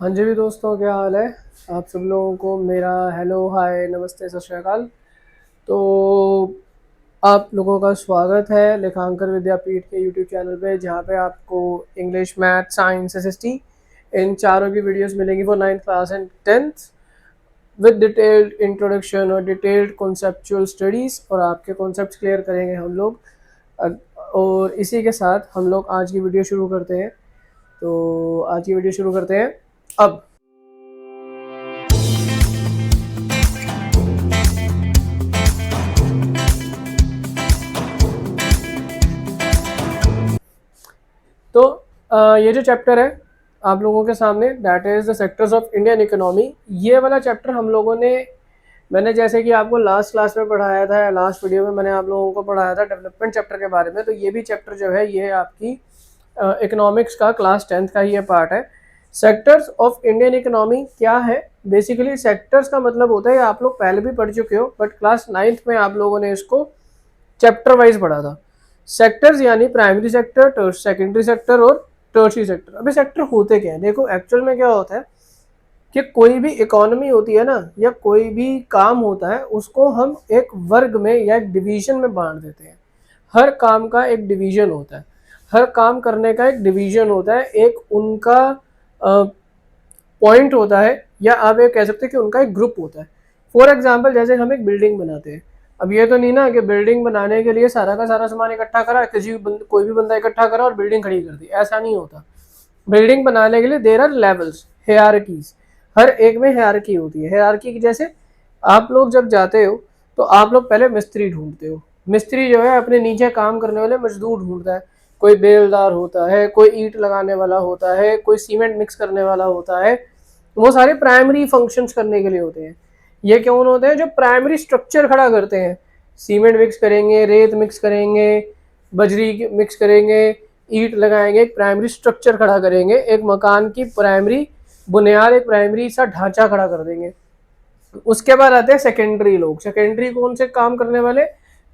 हाँ जी भी दोस्तों, क्या हाल है आप सब लोगों को। मेरा हेलो हाय नमस्ते सत श्री अकाल। तो आप लोगों का स्वागत है लेखांकन विद्यापीठ के यूट्यूब चैनल पे, जहाँ पे आपको इंग्लिश, मैथ, साइंस, एसएसटी इन चारों की वीडियोस मिलेंगी for 9th class and 10th with detailed introduction और डिटेल्ड कॉन्सेप्चुअल स्टडीज़, और आपके कॉन्सेप्ट क्लियर करेंगे हम लोग। और इसी के साथ हम लोग आज की वीडियो शुरू करते हैं। तो आज की वीडियो शुरू करते हैं अब। तो ये जो चैप्टर है आप लोगों के सामने, that is the sectors of Indian economy. ये वाला चैप्टर हम लोगों ने, मैंने जैसे कि आपको लास्ट क्लास में पढ़ाया था, लास्ट वीडियो में मैंने आप लोगों को पढ़ाया था डेवलपमेंट चैप्टर के बारे में। तो ये भी चैप्टर जो है ये आपकी इकोनॉमिक्स का क्लास 10th का ही ये पार्ट है। सेक्टर्स ऑफ इंडियन इकोनॉमी क्या है? बेसिकली सेक्टर्स का मतलब होता है, आप लोग पहले भी पढ़ चुके हो, बट क्लास 9th में आप लोगों ने इसको चैप्टर वाइज पढ़ा था। सेक्टर्स यानी प्राइमरी सेक्टर, सेकेंडरी सेक्टर और टर्शियरी सेक्टर। अभी सेक्टर होते क्या है? देखो एक्चुअल में क्या होता है कि कोई भी इकोनॉमी होती है ना, या कोई भी काम होता है, उसको हम एक वर्ग में या एक डिवीजन में बांट देते हैं। हर काम का एक डिवीजन होता है, हर काम करने का एक डिवीजन होता है, एक उनका पॉइंट होता है, या आप ये कह सकते हैं कि उनका एक ग्रुप होता है। फॉर एग्जाम्पल, जैसे हम एक बिल्डिंग बनाते हैं। अब ये तो नहीं ना कि बिल्डिंग बनाने के लिए सारा का सारा सामान इकट्ठा करा, कोई भी बंदा इकट्ठा करा और बिल्डिंग खड़ी कर दी, ऐसा नहीं होता। बिल्डिंग बनाने के लिए देयर आर लेवल्स, हायरार्कीज। हर एक में हायरार्की होती है। हायरार्की की जैसे आप लोग जब जाते हो तो आप लोग पहले मिस्त्री ढूंढते हो। मिस्त्री जो है अपने नीचे काम करने वाले मजदूर ढूंढता है। कोई बेलदार होता है, कोई ईंट लगाने वाला होता है, कोई सीमेंट मिक्स करने वाला होता है। वो सारे प्राइमरी फंक्शंस करने के लिए होते हैं। ये कौन होते हैं? जो प्राइमरी स्ट्रक्चर खड़ा करते हैं। सीमेंट मिक्स करेंगे, रेत मिक्स करेंगे, बजरी मिक्स करेंगे, ईंट लगाएंगे, एक प्राइमरी स्ट्रक्चर खड़ा करेंगे, एक मकान की प्राइमरी बुनियाद, एक प्राइमरी सा ढांचा खड़ा कर देंगे। उसके बाद आते हैं सेकेंडरी लोग। सेकेंडरी कौन से काम करने वाले?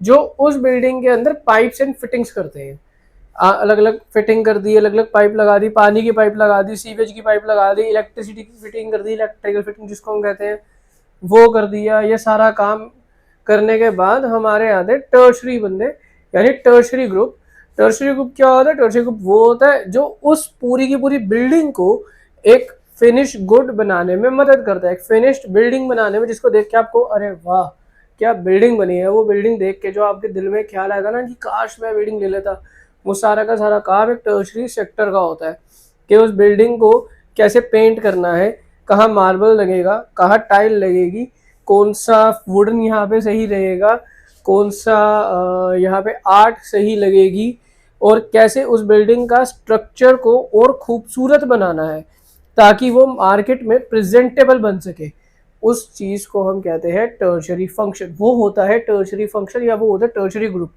जो उस बिल्डिंग के अंदर पाइप्स एंड फिटिंग्स करते हैं। अलग अलग फिटिंग कर दी, अलग अलग पाइप लगा दी, पानी की पाइप लगा दी, सीवेज की पाइप लगा दी, इलेक्ट्रिसिटी की फिटिंग कर दी, इलेक्ट्रिकल फिटिंग जिसको हम कहते हैं वो कर दिया। ये सारा काम करने के बाद हमारे आते हैं टर्शरी बंदे, यानी टर्शरी ग्रुप। टर्शरी ग्रुप क्या होता है? टर्शरी ग्रुप वो होता है जो उस पूरी की पूरी बिल्डिंग को एक फिनिश गुड बनाने में मदद करता है, एक फिनिश्ड बिल्डिंग बनाने में, जिसको देख के आपको अरे वाह क्या बिल्डिंग बनी है, वो बिल्डिंग देख के जो आपके दिल में ख्याल आएगा ना कि काश मैं बिल्डिंग ले लेता, वो सारा का सारा काम एक टर्शरी सेक्टर का होता है। कि उस बिल्डिंग को कैसे पेंट करना है, कहाँ मार्बल लगेगा, कहाँ टाइल लगेगी, कौन सा वुडन यहाँ पे सही रहेगा, कौन सा यहाँ पे आर्ट सही लगेगी, और कैसे उस बिल्डिंग का स्ट्रक्चर को और खूबसूरत बनाना है ताकि वो मार्केट में प्रेजेंटेबल बन सके। उस चीज़ को हम कहते हैं टर्शरी फंक्शन। वो होता है टर्शरी फंक्शन, या वो होता है टर्शरी ग्रुप।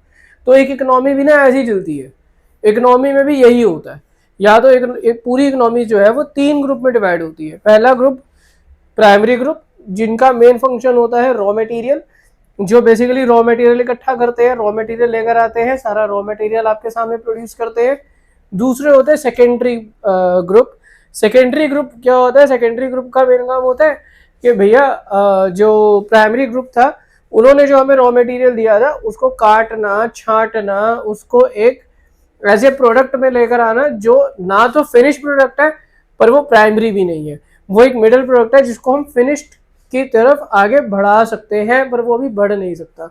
तो एक इकोनॉमी भी ना ऐसी चलती है। इकोनॉमी में भी यही होता है। या तो एक पूरी इकोनॉमी जो है वो 3 ग्रुप में डिवाइड होती है। पहला ग्रुप प्राइमरी ग्रुप, जिनका मेन फंक्शन होता है रॉ मटेरियल, जो बेसिकली रॉ मटेरियल इकट्ठा करते हैं, रॉ मटेरियल लेकर आते हैं, सारा रॉ मटेरियल आपके सामने प्रोड्यूस करते हैं। दूसरे होते हैं सेकेंडरी ग्रुप। सेकेंडरी ग्रुप क्या होता है? सेकेंडरी ग्रुप का मेन काम होता है कि भैया जो प्राइमरी ग्रुप था उन्होंने जो हमें रॉ मटेरियल दिया था उसको काटना, छांटना, उसको एक ऐसे प्रोडक्ट में लेकर आना जो ना तो फिनिश प्रोडक्ट है पर वो प्राइमरी भी नहीं है, वो एक मिडिल प्रोडक्ट है जिसको हम फिनिश्ड की तरफ आगे बढ़ा सकते हैं पर वो भी बढ़ नहीं सकता।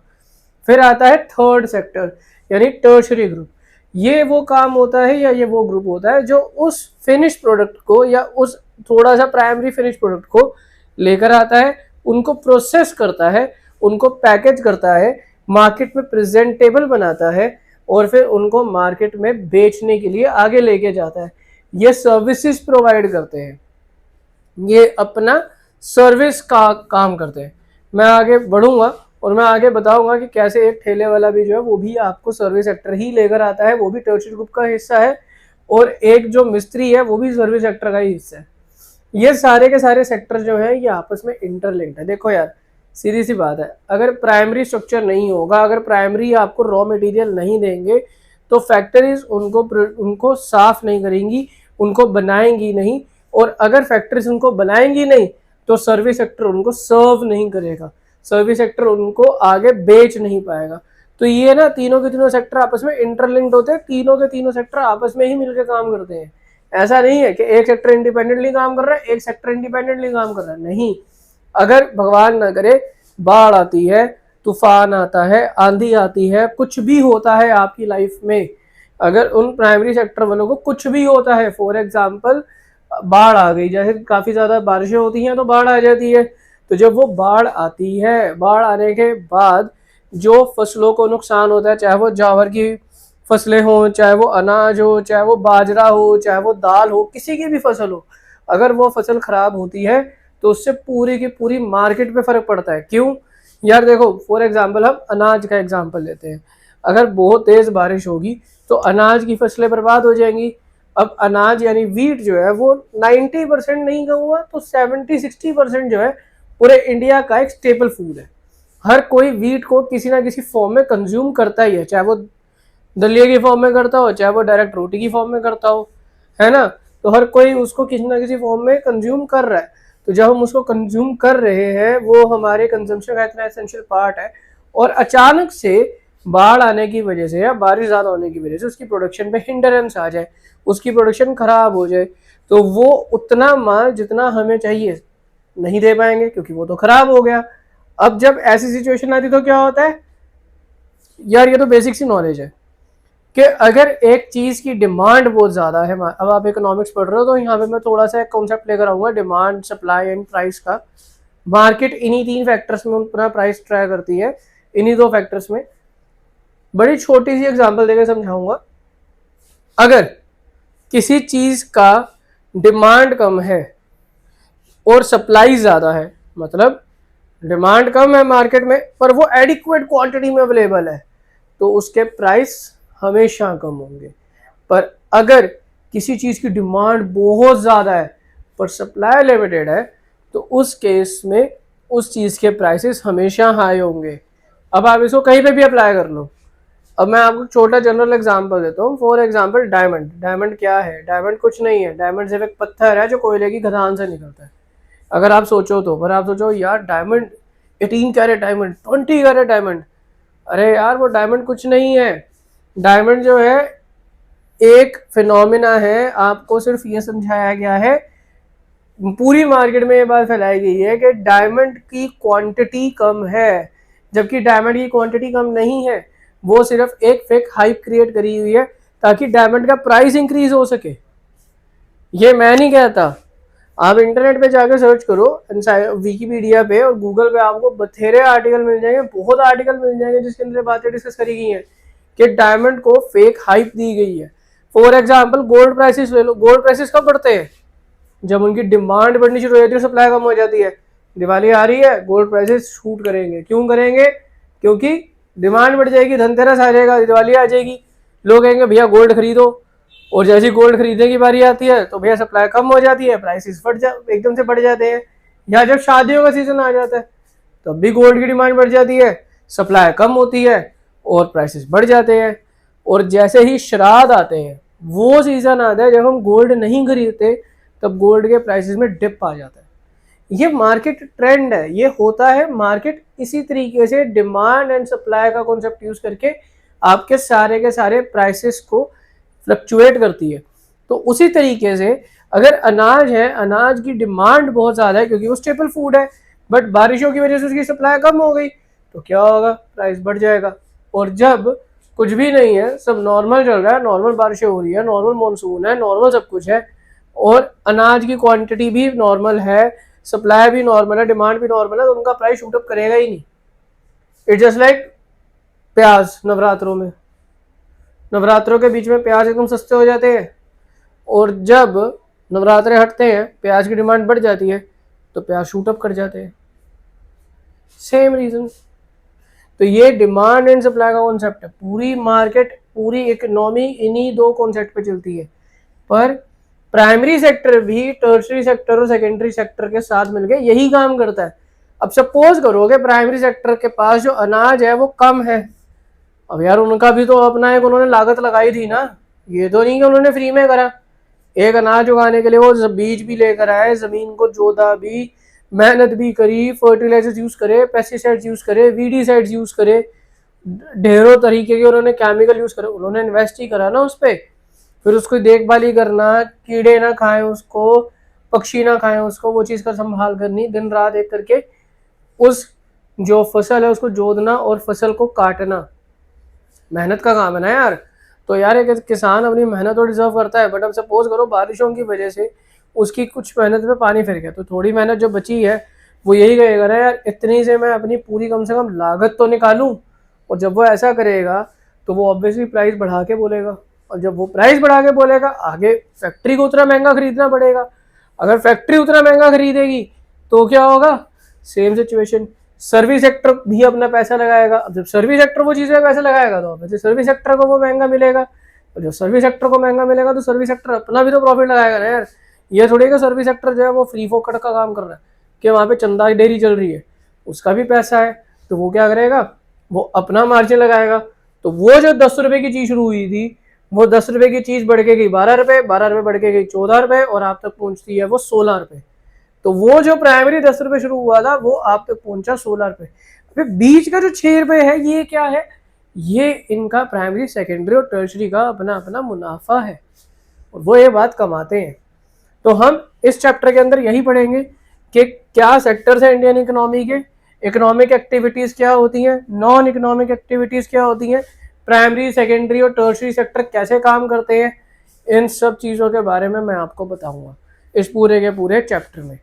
फिर आता है थर्ड सेक्टर यानी टर्शरी ग्रुप। ये वो काम होता है या ये वो ग्रुप होता है जो उस फिनिश प्रोडक्ट को या उस थोड़ा सा प्राइमरी फिनिश प्रोडक्ट को लेकर आता है, उनको प्रोसेस करता है, उनको पैकेज करता है, मार्केट में प्रेजेंटेबल बनाता है और फिर उनको मार्केट में बेचने के लिए आगे लेके जाता है। ये सर्विसेज प्रोवाइड करते हैं, ये अपना सर्विस का काम करते हैं। मैं आगे बढ़ूंगा और मैं आगे बताऊंगा कि कैसे एक ठेले वाला भी जो है वो भी आपको सर्विस सेक्टर ही लेकर आता है, वो भी टर्शरी ग्रुप का हिस्सा है, और एक जो मिस्त्री है वो भी सर्विस सेक्टर का ही हिस्सा है। ये सारे के सारे सेक्टर जो है ये आपस में इंटरलिंक्ड है। देखो यार, सीधी सी बात है, अगर प्राइमरी स्ट्रक्चर नहीं होगा, अगर प्राइमरी आपको रॉ मटेरियल नहीं देंगे तो फैक्ट्रीज उनको साफ नहीं करेंगी, उनको बनाएंगी नहीं, और अगर फैक्ट्रीज उनको बनाएंगी नहीं तो सर्विस सेक्टर उनको सर्व नहीं करेगा, सर्विस सेक्टर उनको आगे बेच नहीं पाएगा। तो ये ना तीनों के तीनों सेक्टर आपस में इंटरलिंक्ड होते हैं, तीनों के तीनों सेक्टर आपस में ही मिलकर काम करते हैं। ऐसा नहीं है कि एक सेक्टर इंडिपेंडेंटली काम कर रहा है, एक सेक्टर इंडिपेंडेंटली काम कर रहा है, नहीं। अगर भगवान ना करे बाढ़ आती है, तूफान आता है, आंधी आती है, कुछ भी होता है आपकी लाइफ में, अगर उन प्राइमरी सेक्टर वालों को कुछ भी होता है, फॉर एग्जाम्पल बाढ़ आ गई, जैसे काफी ज्यादा बारिशें होती हैं तो बाढ़ आ जाती है, तो जब वो बाढ़ आती है, बाढ़ आने के बाद जो फसलों को नुकसान होता है, चाहे वो ज्वार की फसलें हो, चाहे वो अनाज हो, चाहे वो बाजरा हो, चाहे वो दाल हो, किसी की भी फसल हो, अगर वो फसल खराब होती है तो उससे पूरी की पूरी मार्केट पे फर्क पड़ता है। क्यों यार, देखो फॉर एग्जाम्पल हम अनाज का एग्जाम्पल लेते हैं, अगर बहुत तेज बारिश होगी तो अनाज की फसलें बर्बाद हो जाएंगी। अब अनाज यानी वीट जो है वो 90% नहीं कहूँगा तो 70-60% जो है पूरे इंडिया का एक स्टेपल फूड है। हर कोई वीट को किसी ना किसी फॉर्म में कंज्यूम करता ही है, चाहे वो दलिया की फॉर्म में करता हो, चाहे वो डायरेक्ट रोटी की फॉर्म में करता हो, है ना। तो हर कोई उसको किसी ना किसी फॉर्म में कंज्यूम कर रहा है। तो जब हम उसको कंज्यूम कर रहे हैं, वो हमारे कंजम्पशन का इतना एसेंशियल पार्ट है, और अचानक से बाढ़ आने की वजह से या बारिश ज़्यादा होने की वजह से उसकी प्रोडक्शन पे हिंडरेंस आ जाए, उसकी प्रोडक्शन खराब हो जाए, तो वो उतना माल जितना हमें चाहिए नहीं दे पाएंगे क्योंकि वो तो खराब हो गया। अब जब ऐसी सिचुएशन आती तो क्या होता है यार, ये तो बेसिक सी नॉलेज है कि अगर एक चीज की डिमांड बहुत ज्यादा है, अब आप इकोनॉमिक्स पढ़ रहे हो तो यहाँ पे मैं थोड़ा सा एक कॉन्सेप्ट लेकर आऊंगा, डिमांड, सप्लाई एंड प्राइस का। मार्केट इन्हीं 3 फैक्टर्स में अपना प्राइस ट्राई करती है, इन्हीं 2 फैक्टर्स में। बड़ी छोटी सी एग्जांपल देकर समझाऊंगा। अगर किसी चीज का डिमांड कम है और सप्लाई ज्यादा है, मतलब डिमांड कम है मार्केट में पर वो एडिक्वेट क्वांटिटी में अवेलेबल है, तो उसके प्राइस हमेशा कम होंगे। पर अगर किसी चीज की डिमांड बहुत ज्यादा है पर सप्लाई लिमिटेड है, तो उस केस में उस चीज के प्राइसेस हमेशा हाई होंगे। अब आप इसको कहीं पे भी अप्लाई कर लो। अब मैं आपको छोटा जनरल एग्जांपल देता हूँ। For example diamond. डायमंड क्या है? डायमंड कुछ नहीं है, डायमंड सिर्फ एक पत्थर है जो कोयले की खदान से निकलता है, अगर आप सोचो तो। पर आप सोचो यार diamond 18 carat diamond, 20 carat diamond, अरे यार वो डायमंड कुछ नहीं है। डायमंड जो है एक फिनोमिना है, आपको सिर्फ ये समझाया गया है, पूरी मार्केट में ये बात फैलाई गई है कि डायमंड की क्वांटिटी कम है, जबकि डायमंड की क्वांटिटी कम नहीं है। वो सिर्फ एक फेक हाइप क्रिएट करी हुई है ताकि डायमंड का प्राइस इंक्रीज हो सके। ये मैं नहीं कहता, आप इंटरनेट पे जाकर सर्च करो, विकीपीडिया पे और गूगल पे आपको बथेरे आर्टिकल मिल जाएंगे, बहुत आर्टिकल मिल जाएंगे जिसके अंदर बातें डिस्कस करी गई हैं कि डायमंड को फेक हाइप दी गई है। फॉर एग्जांपल गोल्ड प्राइसेस ले लो। गोल्ड प्राइसेस कब बढ़ते हैं? जब उनकी डिमांड बढ़नी शुरू हो जाती है, सप्लाई कम हो जाती है। दिवाली आ रही है, गोल्ड प्राइसेस शूट करेंगे। क्यों करेंगे? क्योंकि डिमांड बढ़ जाएगी, धनतेरस आ जाएगा, दिवाली आ जाएगी, लोग कहेंगे भैया गोल्ड खरीदो, और जैसे गोल्ड खरीदने की बारी आती है तो भैया सप्लाई कम हो जाती है, प्राइसेस एकदम से बढ़ जाते हैं। या जब शादियों का सीजन आ जाता है तब भी गोल्ड की डिमांड बढ़ जाती है, सप्लाई कम होती है और प्राइसेस बढ़ जाते हैं। और जैसे ही श्राद्ध आते हैं, वो सीजन आता है जब हम गोल्ड नहीं खरीदते, तब गोल्ड के प्राइसेस में डिप आ जाता है। ये मार्केट ट्रेंड है, ये होता है। मार्केट इसी तरीके से डिमांड एंड सप्लाई का कॉन्सेप्ट यूज करके आपके सारे के सारे प्राइसेस को फ्लक्चुएट करती है। तो उसी तरीके से अगर अनाज है, अनाज की डिमांड बहुत ज़्यादा है क्योंकि वो स्टेपल फूड है, बट बारिशों की वजह से उसकी सप्लाई कम हो गई, तो क्या होगा? प्राइस बढ़ जाएगा। और जब कुछ भी नहीं है, सब नॉर्मल चल रहा है, नॉर्मल बारिशें हो रही है, नॉर्मल मानसून है, नॉर्मल सब कुछ है, और अनाज की क्वांटिटी भी नॉर्मल है, सप्लाई भी नॉर्मल है, डिमांड भी नॉर्मल है, तो उनका प्राइस शूटअप करेगा ही नहीं। इट्स जस्ट लाइक प्याज। नवरात्रों के बीच में प्याज एकदम सस्ते हो जाते हैं, और जब नवरात्रे हटते हैं, प्याज की डिमांड बढ़ जाती है, तो प्याज शूटअप कर जाते हैं। Same reason. तो ये डिमांड एंड सप्लाई का कॉन्सेप्ट है। पूरी मार्केट, पूरी इकोनॉमी इन्हीं 2 कॉन्सेप्ट पे चलती है। पर प्राइमरी सेक्टर भी टर्शरी सेक्टर और सेकेंडरी सेक्टर के साथ मिलकर यही काम करता है। अब सपोज करो कि प्राइमरी सेक्टर के पास जो अनाज है वो कम है, अब यार उनका भी तो अपना एक उन्होंने लागत लगाई थी ना, ये तो नहीं कि उन्होंने फ्री में करा। एक अनाज उगाने के लिए वो बीज भी लेकर आए, ज़मीन को जोता भी, मेहनत भी करी, फर्टिलाइजर्स यूज़ करे, पेस्टिसाइड्स यूज़ करे, वीडीसाइड्स यूज़ करे, ढेरों तरीके के उन्होंने केमिकल यूज़ करे, उन्होंने इन्वेस्ट ही करा ना उस पर। फिर उसको देखभाल ही करना, कीड़े ना खाएं उसको, पक्षी ना खाएं उसको, वो चीज़ का संभाल करनी, दिन रात एक करके उस जो फसल है उसको जोतना और फसल को काटना मेहनत का काम है ना यार। तो यार एक किसान अपनी मेहनत तो डिजर्व करता है, बट अब सपोज करो बारिशों की वजह से उसकी कुछ मेहनत पे पानी फिर गया, तो थोड़ी मेहनत जो बची है वो यही कहेगा ना यार इतनी से मैं अपनी पूरी कम से कम लागत तो निकालूं। और जब वो ऐसा करेगा तो वो ऑब्वियसली प्राइस बढ़ा के बोलेगा, और जब वो प्राइस बढ़ा के बोलेगा आगे फैक्ट्री को उतना महंगा खरीदना पड़ेगा। अगर फैक्ट्री उतना महंगा खरीदेगी तो क्या होगा, सेम सिचुएशन, सर्विस सेक्टर भी अपना पैसा लगाएगा। अब जब सर्विस सेक्टर वो चीज़ में पैसा लगाएगा तो वैसे सर्विस सेक्टर को वो महंगा मिलेगा, और जब सर्विस सेक्टर को महंगा मिलेगा तो सर्विस सेक्टर अपना भी तो प्रॉफिट लगाएगा ना यार। ये थोड़ी का सर्विस सेक्टर जो है वो फ्री फोकट का काम कर रहा है कि वहाँ पे चंदा डेयरी चल रही है, उसका भी पैसा है, तो वो क्या करेगा, वो अपना मार्जिन लगाएगा। तो वो जो 10 रुपए की चीज़ शुरू हुई थी, वो 10 रुपए की चीज़ बढ़ के गई 12 रुपए, 12 रुपए बढ़ के गई 14 रुपए, और आप तक पहुंचती है वो 16 रुपए। तो वो जो प्राइमरी 10 रुपए शुरू हुआ था वो आप तक पहुंचा 16 रुपए। फिर बीच का जो 6 रुपए है ये क्या है, ये इनका प्राइमरी सेकेंडरी और टर्शरी का अपना अपना मुनाफा है, और वो ये बात कमाते हैं। तो हम इस चैप्टर के अंदर यही पढ़ेंगे कि क्या सेक्टर्स है इंडियन इकोनॉमी के, इकोनॉमिक एक्टिविटीज़ क्या होती हैं, नॉन इकोनॉमिक एक्टिविटीज़ क्या होती हैं, प्राइमरी सेकेंडरी और टर्शरी सेक्टर कैसे काम करते हैं, इन सब चीज़ों के बारे में मैं आपको बताऊंगा इस पूरे के पूरे चैप्टर में।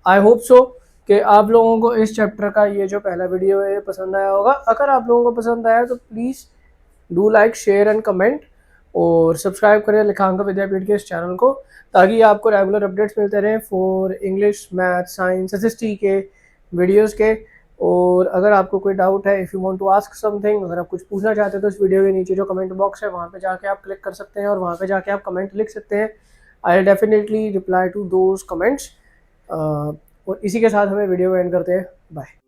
आई होप सो कि आप लोगों को इस चैप्टर का ये जो पहला वीडियो है ये पसंद आया होगा। अगर आप लोगों को पसंद आया तो please do like, share and comment, और सब्सक्राइब करें लेखांकन विद्यापीठ के इस चैनल को, ताकि आपको रेगुलर अपडेट्स मिलते रहें for English, math, science, SST के वीडियोस के। और अगर आपको कोई डाउट है, if you want to ask something, अगर आप कुछ पूछना चाहते हैं तो इस वीडियो के नीचे जो कमेंट बॉक्स है वहाँ पे जाके आप क्लिक कर सकते हैं और वहाँ पे जाके आप कमेंट लिख सकते हैं। I will definitely reply to those comments. और इसी के साथ हमें वीडियो एंड करते हैं। बाय।